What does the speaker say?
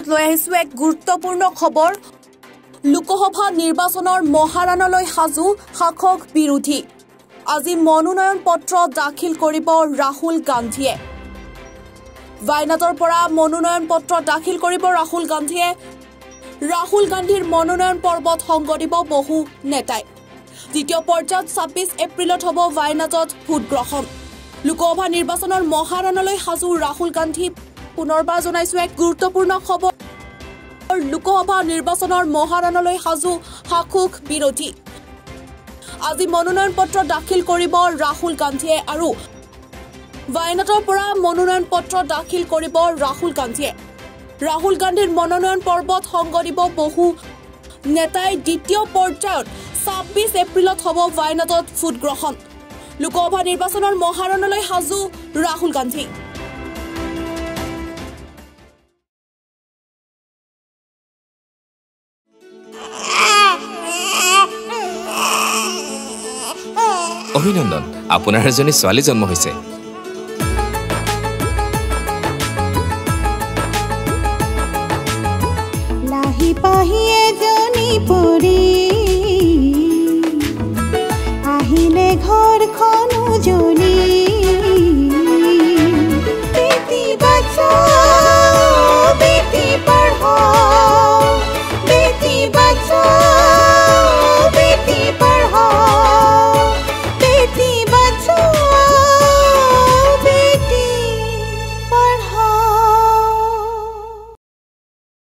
লৈ আহিছো এক গুৰুত্বপূৰ্ণ খবৰ লোকসভা নিৰ্বাচনৰ মহাৰণলৈ সাজু শাসক বিৰোধী আজি মনোনয়ন পত্ৰ দাখিল কৰিব ৰাহুল গান্ধীয়ে वायनाडৰ পৰা মনোনয়ন পত্ৰ দাখিল কৰিব ৰাহুল গান্ধীয়ে ৰাহুল গান্ধীৰ মনোনয়ন পৰ্বত সংগ দিব বহু নেতাই দ্বিতীয় পৰ্যায়ত 26 এপ্ৰিলত হ'ব वायनाडত ভোট গ্ৰহণ লোকসভা নিৰ্বাচনৰ মহাৰণলৈ সাজু ৰাহুল গান্ধী পুনৰবাৰ জনাইছো এক গুৰুত্বপূৰ্ণ খবৰ লোকসভা নিৰ্বাচনৰ মহাৰণলৈ সাজু শাসক বিৰোধী আজি মনোনয়ন পত্ৰ দাখিল কৰিব ৰাহুল গান্ধীয়ে আৰু वायनाडৰ পৰা মনোনয়ন পত্ৰ দাখিল কৰিব ৰাহুল গান্ধীয়ে ৰাহুল গান্ধীৰ মনোনয়ন পৰ্বত সংগ দিব বহু নেতাই দ্বিতীয় পৰ্যায়ত 26 এপ্ৰিলত হ'ব वायनाडত ভোট গ্ৰহণ লোকসভা নিৰ্বাচনৰ মহাৰণলৈ সাজু ৰাহুল গান্ধী অভিনন্দন আপোনাৰ এজনী ছোৱালী জন্ম হৈছে লাহি পাহিয়ে জনি পৰি আহিলে ঘৰখন